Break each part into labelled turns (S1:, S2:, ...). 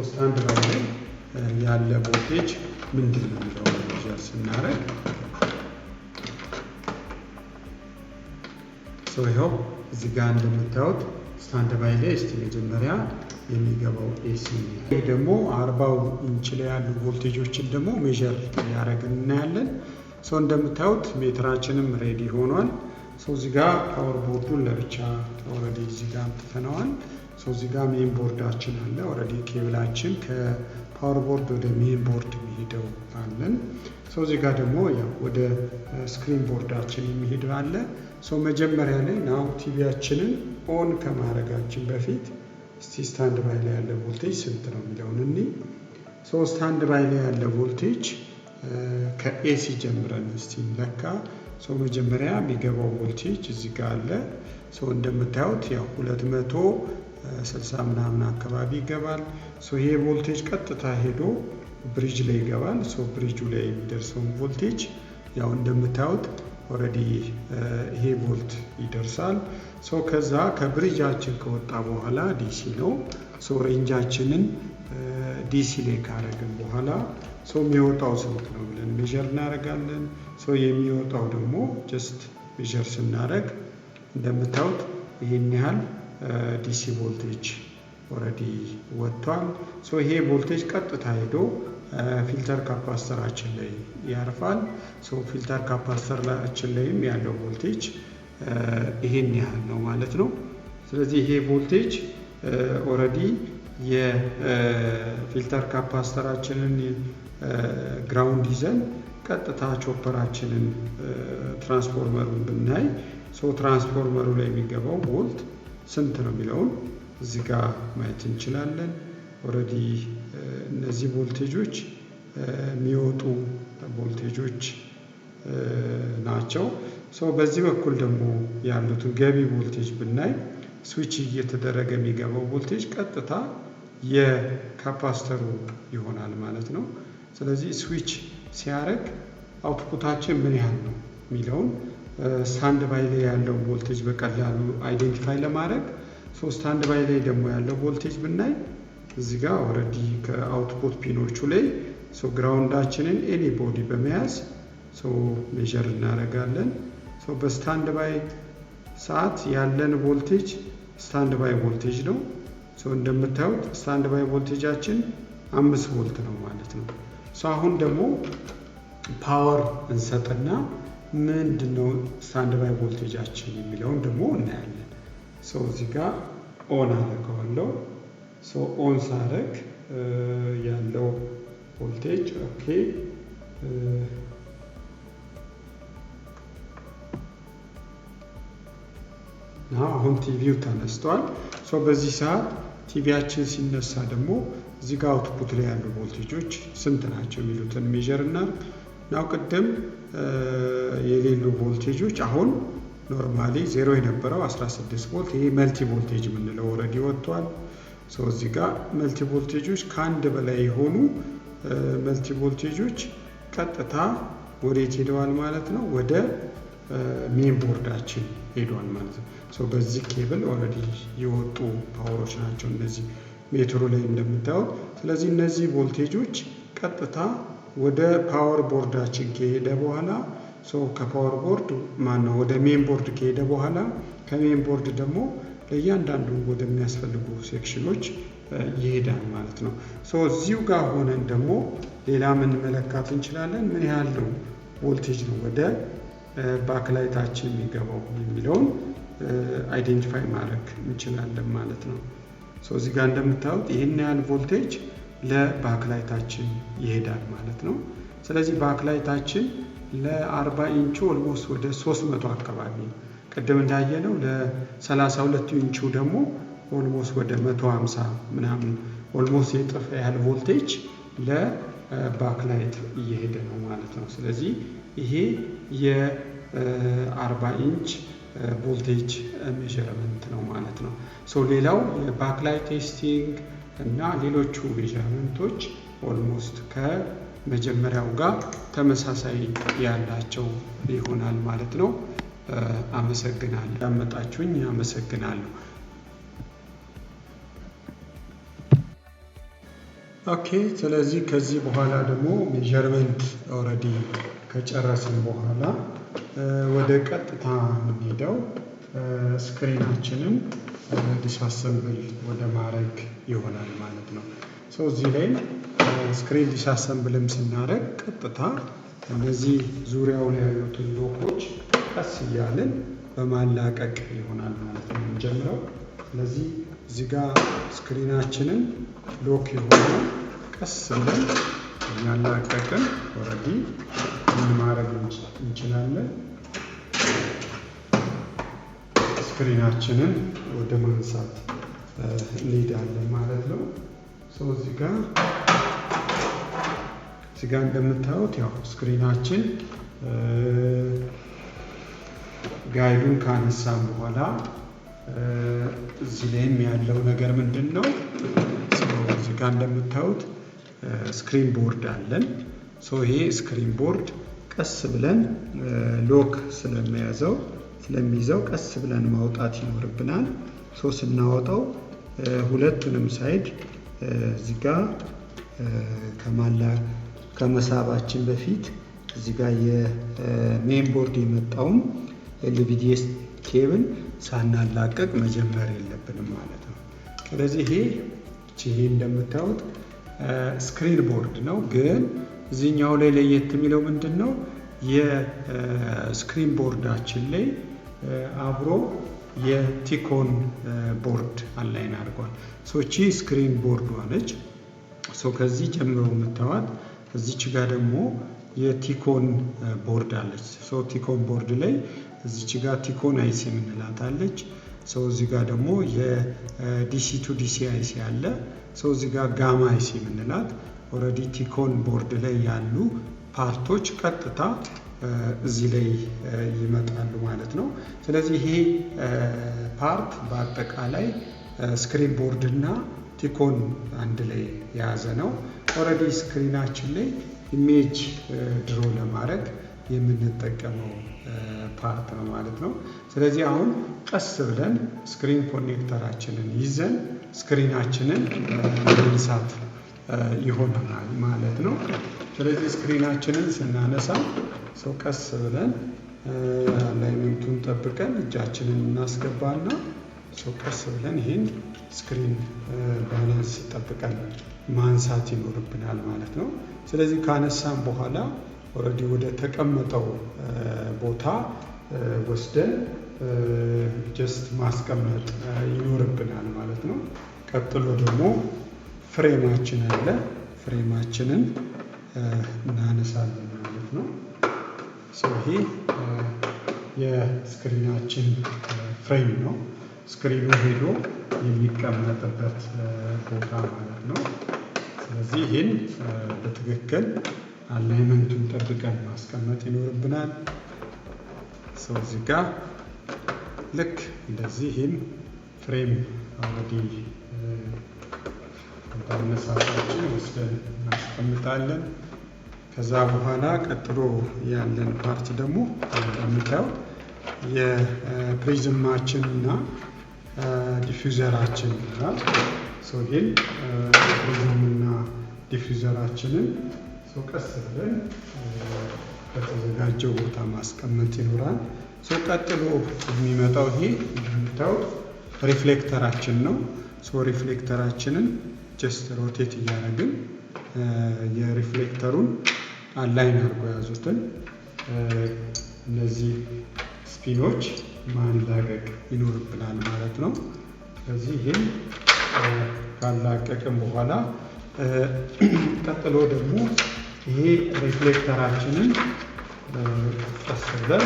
S1: ስታንድ ባይ ላይ ያለ ቮልቴጅ ምንድን ነው የሚለውን ሜዠር ስናደርግ ይኸው እዚህ ጋር እንደምታዩት ስታንድ ባይ ላይ እስቲ መጀመሪያ የሚገባው ኤሲ ይሄ ደግሞ 40 ኢንች ላይ ያሉ ቮልቴጆችን ደግሞ ሜዠር ያደርግን እናያለን። እንደምታዩት ሜትራችንም ሬዲ ሆኗል። እዚህ ጋር ፓወር ቦርዱን ለብቻ ኦልሬዲ እዚህ ጋር አምጥተነዋል። እዚህ ጋር ሜን ቦርዳችን አለ። ኦልሬዲ ኬብላችን ከፓወር ቦርድ ወደ ሜን ቦርድ የሚሄደው አለን። እዚህ ጋር ደግሞ ያው ወደ ስክሪን ቦርዳችን የሚሄድ አለ። መጀመሪያ ላይ ናው ቲቪያችንን ኦን ከማድረጋችን በፊት እስቲ ስታንድ ባይ ላይ ያለ ቮልቴጅ ስንት ነው የሚለውን እኒ ስታንድ ባይ ላይ ያለ ቮልቴጅ ከኤሲ ጀምረን እስቲ ለካ መጀመሪያ የሚገባው ቮልቴጅ እዚህ ጋር አለ። እንደምታዩት ያው 260 ምናምን አካባቢ ይገባል። ይሄ ቮልቴጅ ቀጥታ ሄዶ ብሪጅ ላይ ይገባል። ብሪጁ ላይ የሚደርሰው ቮልቴጅ ያው እንደምታዩት ኦልሬዲ ይሄ ቮልት ይደርሳል። ከዛ ከብሪጃችን ከወጣ በኋላ ዲሲ ነው። ሬንጃችንን ዲሲ ላይ ካረግን በኋላ የሚወጣው ስንት ነው ብለን ሜዠር እናደርጋለን። የሚወጣው ደግሞ ጀስት ሜዠር ስናደርግ እንደምታዩት ይሄን ያህል ዲሲ ቮልቴጅ ኦልሬዲ ወጥቷል። ይሄ ቮልቴጅ ቀጥታ ሄዶ ፊልተር ካፓስተራችን ላይ ያርፋል። ፊልተር ካፓስተራችን ላይም ያለው ቮልቴጅ ይሄን ያህል ነው ማለት ነው። ስለዚህ ይሄ ቮልቴጅ ኦልሬዲ የፊልተር ካፓስተራችንን ግራውንድ ይዘን ቀጥታ ቾፐራችንን ትራንስፎርመሩን ብናይ ትራንስፎርመሩ ላይ የሚገባው ቮልት ስንት ነው የሚለውን እዚህ ጋር ማየት እንችላለን። ኦልሬዲ እነዚህ ቮልቴጆች የሚወጡ ቮልቴጆች ናቸው። በዚህ በኩል ደግሞ ያሉትን ገቢ ቮልቴጅ ብናይ ስዊች እየተደረገ የሚገባው ቮልቴጅ ቀጥታ የካፓስተሩ ይሆናል ማለት ነው። ስለዚህ ስዊች ሲያደርግ አውትፑታችን ምን ያህል ነው የሚለውን ስታንድ ባይ ላይ ያለው ቮልቴጅ በቀላሉ አይዴንቲፋይ ለማድረግ ስታንድ ባይ ላይ ደግሞ ያለው ቮልቴጅ ብናይ እዚህ ጋር ኦልሬዲ ከአውትፑት ፒኖቹ ላይ ግራውንዳችንን ኤኒ ቦዲ በመያዝ ሜዠር እናደርጋለን። በስታንድ ባይ ሰዓት ያለን ቮልቴጅ ስታንድ ባይ ቮልቴጅ ነው። እንደምታዩት ስታንድ ባይ ቮልቴጃችን 5 ቮልት ነው ማለት ነው። አሁን ደግሞ ፓወር እንሰጥና ምንድነው ስታንድ ባይ ቮልቴጃችን የሚለውን ደግሞ እናያለን። እዚህ ጋር ኦን አደርገዋለሁ። ኦን ሳደርግ ያለው ቮልቴጅ ኦኬ አሁን ቲቪው ተነስቷል። በዚህ ሰዓት ቲቪያችን ሲነሳ ደግሞ እዚህ ጋር አውትፑት ላይ ያሉ ቮልቴጆች ስንት ናቸው የሚሉትን ሜዠር እናድርግ። ቅድም የሌሉ ቮልቴጆች አሁን ኖርማሊ 0 የነበረው 16 ቮልት ይሄ መልቲ ቮልቴጅ የምንለው ኦልሬዲ ወጥቷል። እዚህ ጋር መልቲ ቮልቴጆች ከአንድ በላይ የሆኑ መልቲ ቮልቴጆች ቀጥታ ወዴት ሄደዋል ማለት ነው? ወደ ሜን ቦርዳችን ሄደዋል ማለት ነው። በዚህ ኬብል ኦልሬዲ የወጡ ፓወሮች ናቸው እነዚህ ሜትሩ ላይ እንደምታዩት። ስለዚህ እነዚህ ቮልቴጆች ቀጥታ ወደ ፓወር ቦርዳችን ከሄደ በኋላ ከፓወር ቦርድ ወደ ሜን ቦርድ ከሄደ በኋላ ከሜን ቦርድ ደግሞ ለእያንዳንዱ ወደሚያስፈልጉ ሴክሽኖች ይሄዳል ማለት ነው። እዚሁ ጋር ሆነን ደግሞ ሌላ ምን መለካት እንችላለን? ምን ያህል ነው ቮልቴጅ ነው ወደ ባክላይታችን የሚገባው የሚለውን አይዴንቲፋይ ማድረግ እንችላለን ማለት ነው። እዚህ ጋር እንደምታዩት ይህን ያህል ቮልቴጅ ለባክላይታችን ይሄዳል ማለት ነው። ስለዚህ ባክላይታችን ለ40 ኢንቹ ኦልሞስት ወደ 300 አካባቢ ቅድም እንዳየነው ለ32 ኢንቹ ደግሞ ኦልሞስት ወደ 150 ምናምን ኦልሞስት የጥፍ ያህል ቮልቴጅ ለባክላይት እየሄደ ነው ማለት ነው። ስለዚህ ይሄ የ40 ኢንች ቮልቴጅ ሜዠርመንት ነው ማለት ነው። ሌላው የባክላይት ቴስቲንግ እና ሌሎቹ ሜዠርመንቶች ኦልሞስት ከመጀመሪያው ጋር ተመሳሳይ ያላቸው ይሆናል ማለት ነው። አመሰግናለሁ። ያመጣችሁኝ አመሰግናለሁ። ኦኬ ስለዚህ ከዚህ በኋላ ደግሞ ሜዠርመንት ኦልሬዲ ከጨረስን በኋላ ወደ ቀጥታ የምንሄደው ስክሪናችንን ዲስአሰምብል ወደ ማድረግ ይሆናል ማለት ነው። እዚህ ላይ ስክሪን ዲስአሰምብልም ስናደርግ ቀጥታ እነዚህ ዙሪያው ላይ ያሉትን ሎኮች ቀስ እያልን በማላቀቅ ይሆናል ማለት ነው የምንጀምረው። ስለዚህ እዚህ ጋር ስክሪናችንን ሎክ የሆነ ቀስ ብለን ያላቀቅን ኦልሬዲ ምን ማድረግ እንችላለን? ስክሪናችንን ወደ ማንሳት እንሄዳለን ማለት ነው። እዚህ ጋር እንደምታዩት ያው ስክሪናችን ጋይዱን ካነሳን በኋላ እዚህ ላይም ያለው ነገር ምንድን ነው? እዚህ ጋር እንደምታዩት ስክሪን ቦርድ አለን። ይሄ ስክሪን ቦርድ ቀስ ብለን ሎክ ስለሚይዘው ቀስ ብለን ማውጣት ይኖርብናል። ስናወጣው ሁለቱንም ሳይድ እዚህ ጋር ከመሳባችን በፊት እዚህ ጋር የሜን ቦርድ የመጣውን ኤልቪዲኤስ ኬብል ሳናላቀቅ መጀመር የለብንም ማለት ነው። ስለዚህ ይሄ እንደምታዩት ስክሪን ቦርድ ነው። ግን እዚህኛው ላይ ለየት የሚለው ምንድን ነው? የስክሪን ቦርዳችን ላይ አብሮ የቲኮን ቦርድ አላይን አድርጓል። እቺ ስክሪን ቦርዷ ነች። ከዚህ ጀምሮ የምታዩት እዚች ጋር ደግሞ የቲኮን ቦርድ አለች። ቲኮን ቦርድ ላይ እዚች ጋር ቲኮን አይሲ የምንላት አለች። እዚህ ጋር ደግሞ የዲሲ ቱ ዲሲ አይሲ አለ። እዚህ ጋር ጋማ አይሲ የምንላት ኦልሬዲ ቲኮን ቦርድ ላይ ያሉ ፓርቶች ቀጥታ እዚህ ላይ ይመጣሉ ማለት ነው። ስለዚህ ይሄ ፓርት በአጠቃላይ ስክሪን ቦርድ እና ቲኮን አንድ ላይ የያዘ ነው። ኦልሬዲ ስክሪናችን ላይ ኢሜጅ ድሮ ለማድረግ የምንጠቀመው ፓርት ነው ማለት ነው። ስለዚህ አሁን ቀስ ብለን ስክሪን ኮኔክተራችንን ይዘን ስክሪናችንን ማንሳት ይሆናል ማለት ነው። ስለዚህ ስክሪናችንን ስናነሳ ቀስ ብለን አላይመንቱን ጠብቀን እጃችንን እናስገባና ቀስ ብለን ይህን ስክሪን ባላንስ ጠብቀን ማንሳት ይኖርብናል ማለት ነው። ስለዚህ ካነሳን በኋላ ኦልሬዲ ወደ ተቀመጠው ቦታ ወስደን ጀስት ማስቀመጥ ይኖርብናል ማለት ነው። ቀጥሎ ደግሞ ፍሬማችን አለ። ፍሬማችንን እናነሳለን ማለት ነው። ይሄ የስክሪናችን ፍሬም ነው። ስክሪኑ ሄዶ የሚቀመጥበት ቦታ ማለት ነው። ስለዚህ ይህን በትክክል አላይመንቱን ጠብቀን ማስቀመጥ ይኖርብናል። እዚህ ጋር ልክ እንደዚህ ይህን ፍሬም ኦልሬዲ በመነሳታችን ወስደን እናስቀምጣለን። ከዛ በኋላ ቀጥሎ ያለን ፓርት ደግሞ እንደምታዩት የፕሪዝማችን እና ዲፊውዘራችን ይላል። ይህን ፕሪዝምና ዲፊውዘራችንን ቀስ ብለን በተዘጋጀው ቦታ ማስቀመጥ ይኖራል። ቀጥሎ የሚመጣው ይሄ እንደምታዩት ሪፍሌክተራችን ነው። ሪፍሌክተራችንን ጀስት ሮቴት እያደረግን የሪፍሌክተሩን አላይን አድርጎ የያዙትን እነዚህ ስፒኖች ማላቀቅ ይኖርብናል ማለት ነው። ስለዚህ ይህን ካላቀቅም በኋላ ቀጥሎ ደግሞ ይሄ ሪፍሌክተራችንን ቀስ ብለን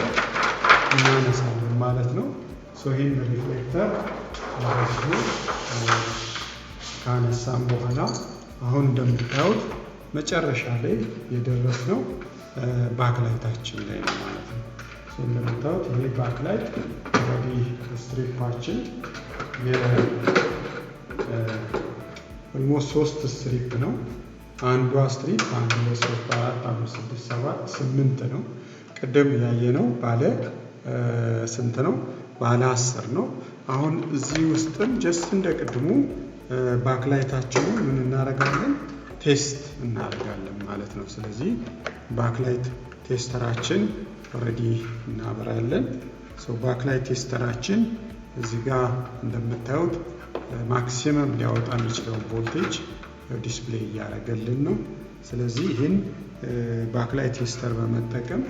S1: እናነሳለን ማለት ነው። ይህን ሪፍሌክተር ካነሳም በኋላ አሁን እንደምታዩት መጨረሻ ላይ የደረስነው ባክላይታችን ላይ ነው ማለት ነው። እንደምታዩት ይሄ ባክላይት እንግዲህ ስትሪፓችን ኦልሞስት 3 ስትሪፕ ነው። አንዷ ስትሪፕ 1 2 3 4 5 6 7 8 ነው። ቅድም ያየነው ባለ ስንት ነው? ባለ 10 ነው። አሁን እዚህ ውስጥም ጀስት እንደ ቅድሙ ባክላይታችንን ምን እናደርጋለን? ቴስት እናደርጋለን ማለት ነው። ስለዚህ ባክላይት ቴስተራችን ኦልሬዲ እናበራለን። ባክላይት ቴስተራችን እዚህ ጋር እንደምታዩት ማክሲመም ሊያወጣ የሚችለውን ቮልቴጅ ዲስፕሌይ እያደረገልን ነው። ስለዚህ ይህን ባክላይት ቴስተር በመጠቀም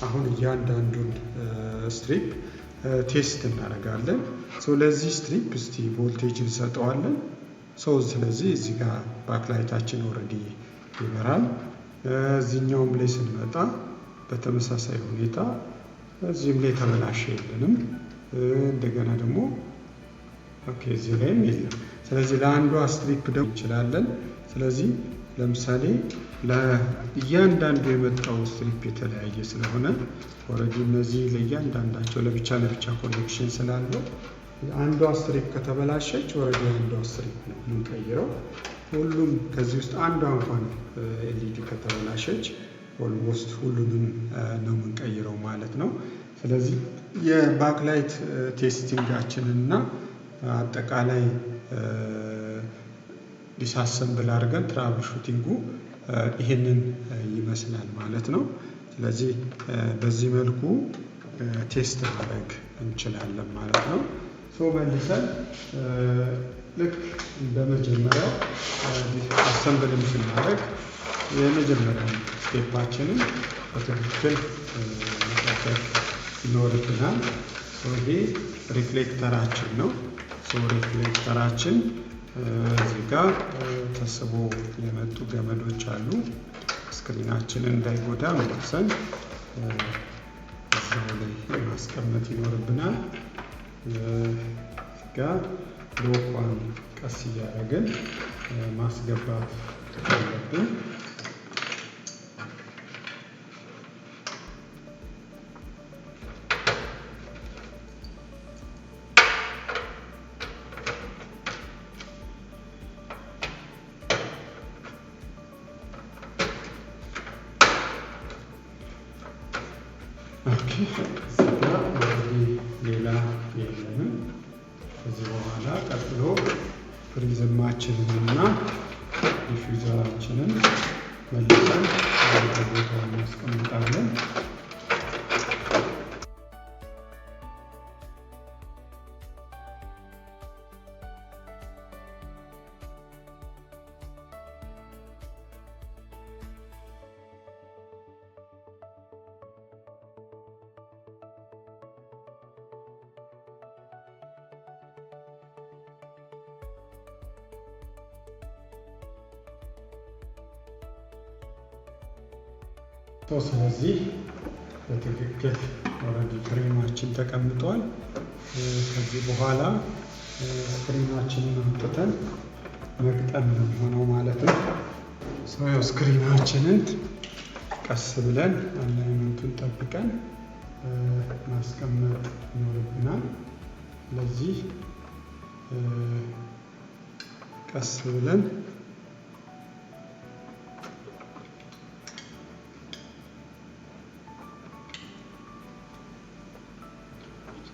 S1: አሁን እያንዳንዱን ስትሪፕ ቴስት እናደርጋለን። ለዚህ ስትሪፕ እስቲ ቮልቴጅ እንሰጠዋለን። ስለዚህ እዚህ ጋር ባክላይታችን ኦልሬዲ ይበራል። እዚህኛውም ላይ ስንመጣ በተመሳሳይ ሁኔታ እዚህም ላይ ተበላሸ የለንም። እንደገና ደግሞ እዚህ ላይም የለም። ስለዚህ ለአንዷ ስትሪፕ ደግሞ እንችላለን። ስለዚህ ለምሳሌ ለእያንዳንዱ የመጣው ስትሪፕ የተለያየ ስለሆነ ኦልሬዲ እነዚህ ለእያንዳንዳቸው ለብቻ ኮኔክሽን ስላለው አንዷ ስትሪፕ ከተበላሸች ኦልሬዲ አንዷ ስትሪፕ ነው የምንቀይረው። ሁሉም ከዚህ ውስጥ አንዷ እንኳን ኤልኢዲ ከተበላሸች ኦልሞስት ሁሉንም ነው የምንቀይረው ማለት ነው። ስለዚህ የባክላይት ቴስቲንጋችንን እና አጠቃላይ ዲስአሰምብል አድርገን ትራብል ሹቲንጉ ይሄንን ይመስላል ማለት ነው። ስለዚህ በዚህ መልኩ ቴስት ማድረግ እንችላለን ማለት ነው። መልሰን ልክ በመጀመሪያው አሰምብልም ስናደርግ የመጀመሪያው ስቴፓችንን በትክክል መጠበቅ ይኖርብናል። ይሄ ሪፍሌክተራችን ነው። ሪፍሌክተራችን እዚህ ጋር ተስቦ የመጡ ገመዶች አሉ። ስክሪናችንን እንዳይጎዳ መልሰን እዛው ላይ ማስቀመጥ ይኖርብናል። ጋር ሎኳን ቀስ እያደረግን ማስገባት አለብን። ሌላ የለንም። ከዚህ በኋላ ቀጥሎ ፕሪዝማችንን እና ዲፊውዘራችንን መልሰን ወደ ቦታው እናስቀምጣለን። ስለዚህ በትክክል ኦልሬዲ ፍሬማችን ተቀምጧል። ከዚህ በኋላ ስክሪናችንን አምጥተን መግጠም ነው የሚሆነው ማለት ነው። ስክሪናችንን ቀስ ብለን አላይመንቱን ጠብቀን ማስቀመጥ ይኖርብናል። ስለዚህ ቀስ ብለን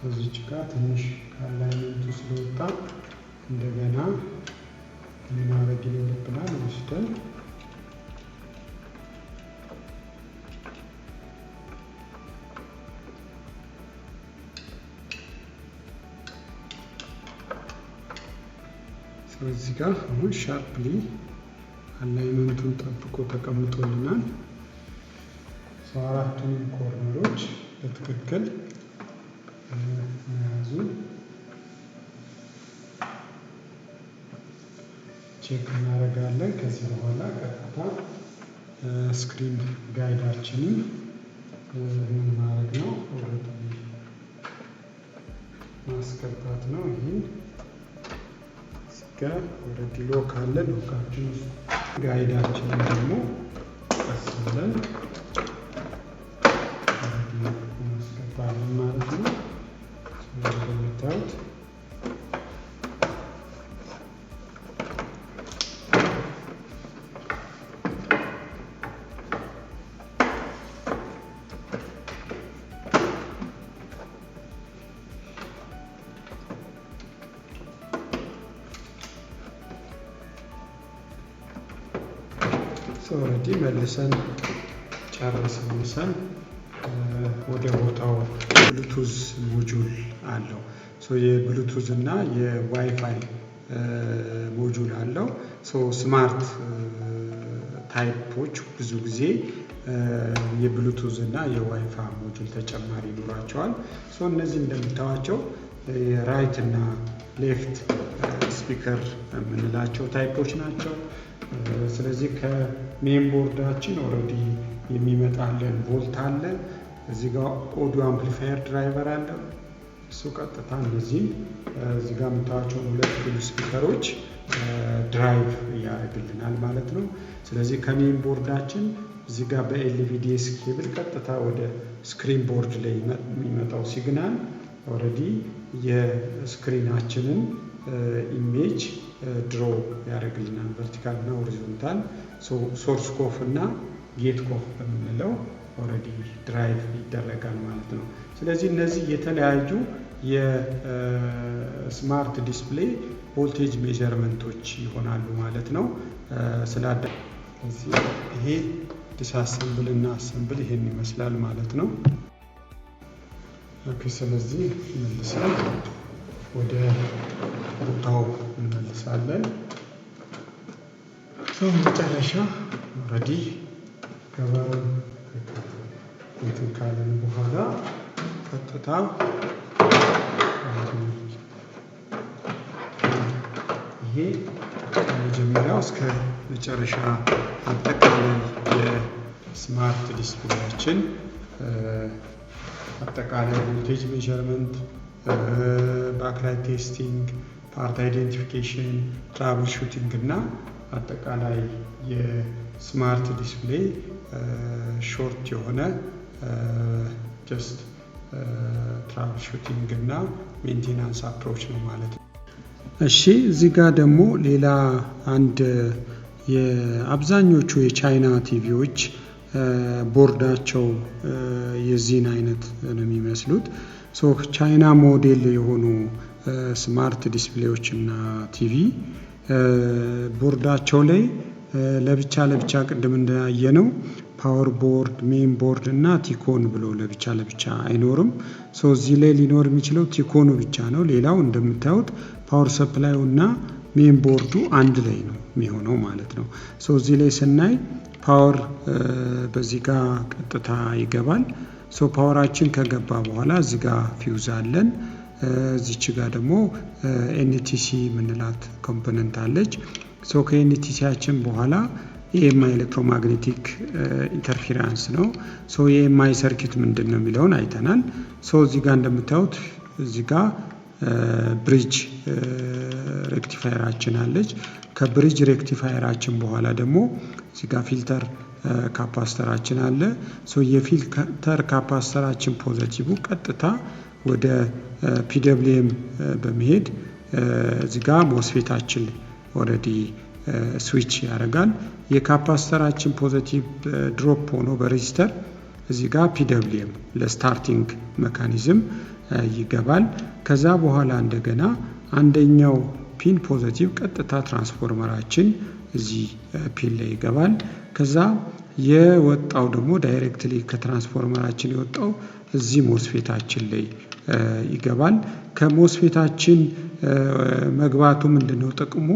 S1: እዚች ጋር ትንሽ ከአላይመንቱ ስለወጣ እንደገና ማድረግ ይኖርብናል። ወስደን እዚህ ጋር አሁን ሻርፕሊ አላይመንቱን ጠብቆ ተቀምጦልናል። አራቱንም ኮርነሮች በትክክል መያዙን ቼክ እናደርጋለን። ከዚህ በኋላ ቀጥታ ስክሪን ጋይዳችንን ምን ማድረግ ነው? ማስገባት ነው። ይህን ጋር ኦልሬዲ ሎክ አለ። ሎካችን ውስጥ ጋይዳችንን ደግሞ ቀስ ብለን ማስገባለን ማለት ነው። እንደምታዩት ኦልሬዲ መልሰን ጨርሰን ወደ ቦታው ብሉቱዝ ሞጁል አለው። የብሉቱዝ እና የዋይፋይ ሞጁል አለው። ስማርት ታይፖች ብዙ ጊዜ የብሉቱዝ እና የዋይፋይ ሞጁል ተጨማሪ ይኖራቸዋል። እነዚህ እንደምታዩቸው ራይት እና ሌፍት ስፒከር የምንላቸው ታይፖች ናቸው። ስለዚህ ከሜን ቦርዳችን ኦልሬዲ የሚመጣልን ቮልት አለ። እዚህ ጋር ኦዲዮ አምፕሊፋየር ድራይቨር አለ። እሱ ቀጥታ እነዚህም እዚህ ጋር የምታዩቸው ሁለት ፉል ስፒከሮች ድራይቭ ያደርግልናል ማለት ነው። ስለዚህ ከሜን ቦርዳችን እዚህ ጋር በኤልቪዲኤስ ኬብል ቀጥታ ወደ ስክሪን ቦርድ ላይ የሚመጣው ሲግናል ኦልሬዲ የስክሪናችንን ኢሜጅ ድሮ ያደርግልናል። ቨርቲካል እና ሆሪዞንታል ሶርስ ኮፍ እና ጌት ኮፍ በምንለው ኦልሬዲ ድራይቭ ይደረጋል ማለት ነው። ስለዚህ እነዚህ የተለያዩ የስማርት ዲስፕሌይ ቮልቴጅ ሜዠርመንቶች ይሆናሉ ማለት ነው። ይሄ ዲስአሰምብል እና አሰምብል ይሄን ይመስላል ማለት ነው። ስለዚህ መልሰን ወደ ቦታው እንመልሳለን። መጨረሻ ኦልሬዲ ገበሩን እንትን ካለን በኋላ ቀጥታ ይሄ ከመጀመሪያው እስከ መጨረሻ አጠቃላይ የስማርት ዲስፕሌያችን አጠቃላይ ቮልቴጅ ሜዠርመንት፣ ባክላይት ቴስቲንግ፣ ፓርት አይዴንቲፊኬሽን፣ ትራብል ሹቲንግ እና አጠቃላይ የስማርት ዲስፕሌይ ሾርት የሆነ ጀስት ትራብል ሹቲንግ እና ሜንቴናንስ አፕሮች ነው ማለት ነው። እሺ እዚህ ጋር ደግሞ ሌላ አንድ የአብዛኞቹ የቻይና ቲቪዎች ቦርዳቸው የዚህን አይነት ነው የሚመስሉት። ቻይና ሞዴል የሆኑ ስማርት ዲስፕሌዎች እና ቲቪ ቦርዳቸው ላይ ለብቻ ቅድም እንዳያየነው ፓወር ቦርድ፣ ሜን ቦርድ እና ቲኮን ብሎ ለብቻ አይኖርም። እዚህ ላይ ሊኖር የሚችለው ቲኮኑ ብቻ ነው። ሌላው እንደምታዩት ፓወር ሰፕላዩ እና ሜን ቦርዱ አንድ ላይ ነው የሚሆነው ማለት ነው። እዚህ ላይ ስናይ ፓወር በዚህ ጋር ቀጥታ ይገባል። ፓወራችን ከገባ በኋላ እዚህ ጋር ፊውዝ አለን። እዚች ጋር ደግሞ ኤንቲሲ የምንላት ኮምፖነንት አለች። ከኤንቲሲያችን በኋላ የኤምአይ ኤሌክትሮማግኔቲክ ኢንተርፌራንስ ነው። የኤምአይ ሰርኪት ምንድን ነው የሚለውን አይተናል። እዚህ ጋር እንደምታዩት እዚህ ጋር ብሪጅ ሬክቲፋየራችን አለች። ከብሪጅ ሬክቲፋየራችን በኋላ ደግሞ እዚህ ጋር ፊልተር ካፓስተራችን አለ። የፊልተር ካፓስተራችን ፖዘቲቭ ቀጥታ ወደ ፒደብሊኤም በመሄድ እዚህ ጋር ሞስፌታችን ኦልሬዲ ስዊች ያደርጋል። የካፓስተራችን ፖዘቲቭ ድሮፕ ሆኖ በሬጂስተር እዚህ ጋር ፒደብሊኤም ለስታርቲንግ ሜካኒዝም ይገባል። ከዛ በኋላ እንደገና አንደኛው ፒን ፖዘቲቭ ቀጥታ ትራንስፎርመራችን እዚህ ፒን ላይ ይገባል። ከዛ የወጣው ደግሞ ዳይሬክትሊ ከትራንስፎርመራችን የወጣው እዚህ ሞስፌታችን ላይ ይገባል። ከሞስፌታችን መግባቱ ምንድነው ጥቅሙ?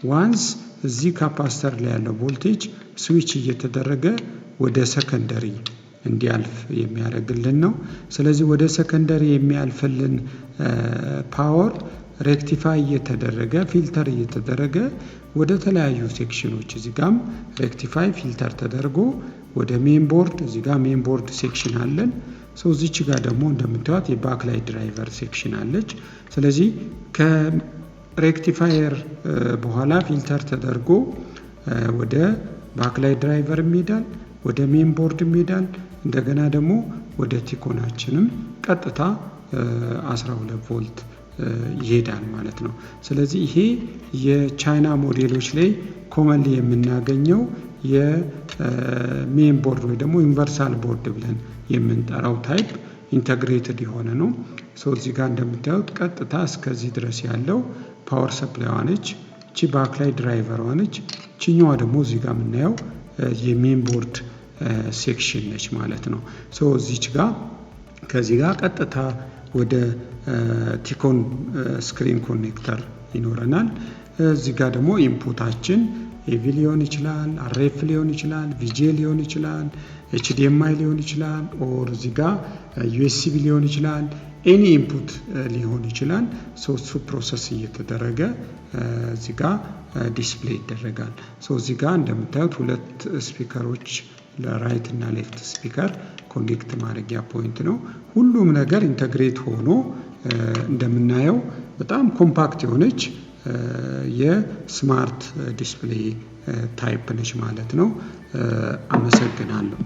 S1: ዋንስ እዚህ ካፓስተር ላይ ያለው ቮልቴጅ ስዊች እየተደረገ ወደ ሰከንደሪ እንዲያልፍ የሚያደርግልን ነው። ስለዚህ ወደ ሰከንደሪ የሚያልፍልን ፓወር ሬክቲፋይ እየተደረገ ፊልተር እየተደረገ ወደ ተለያዩ ሴክሽኖች እዚህ ጋም ሬክቲፋይ ፊልተር ተደርጎ ወደ ሜን ቦርድ እዚህ ጋር ሜን ቦርድ ሴክሽን አለን። እዚች ጋር ደግሞ እንደምታዩት የባክላይት ድራይቨር ሴክሽን አለች። ስለዚህ ከሬክቲፋየር በኋላ ፊልተር ተደርጎ ወደ ባክላይት ድራይቨር ይሄዳል፣ ወደ ሜን ቦርድ ይሄዳል። እንደገና ደግሞ ወደ ቲኮናችንም ቀጥታ 12 ቮልት ይሄዳል ማለት ነው። ስለዚህ ይሄ የቻይና ሞዴሎች ላይ ኮመንሊ የምናገኘው የሜን ቦርድ ወይ ደግሞ ዩኒቨርሳል ቦርድ ብለን የምንጠራው ታይፕ ኢንተግሬትድ የሆነ ነው። እዚህ ጋር እንደምታዩት ቀጥታ እስከዚህ ድረስ ያለው ፓወር ሰፕላይዋ ነች። እቺ ባክላይት ድራይቨሯ ነች። እቺኛዋ ደግሞ እዚህ ጋር የምናየው የሜን ቦርድ ሴክሽን ነች ማለት ነው። እዚች ጋር ከዚህ ጋር ቀጥታ ወደ ቲኮን ስክሪን ኮኔክተር ይኖረናል። እዚህ ጋር ደግሞ ኢንፑታችን ኤቪ ሊሆን ይችላል፣ አርኤፍ ሊሆን ይችላል፣ ቪጄ ሊሆን ይችላል፣ ኤችዲኤምአይ ሊሆን ይችላል፣ ኦር እዚህ ጋር ዩኤስቢ ሊሆን ይችላል። ኤኒ ኢንፑት ሊሆን ይችላል። እሱ ፕሮሰስ እየተደረገ እዚህ ጋር ዲስፕሌይ ይደረጋል። እዚህ ጋር እንደምታዩት ሁለት ስፒከሮች ለራይት እና ሌፍት ስፒከር ኮኔክት ማድረጊያ ፖይንት ነው። ሁሉም ነገር ኢንተግሬት ሆኖ እንደምናየው በጣም ኮምፓክት የሆነች የስማርት ዲስፕሌይ ታይፕ ነች ማለት ነው። አመሰግናለሁ።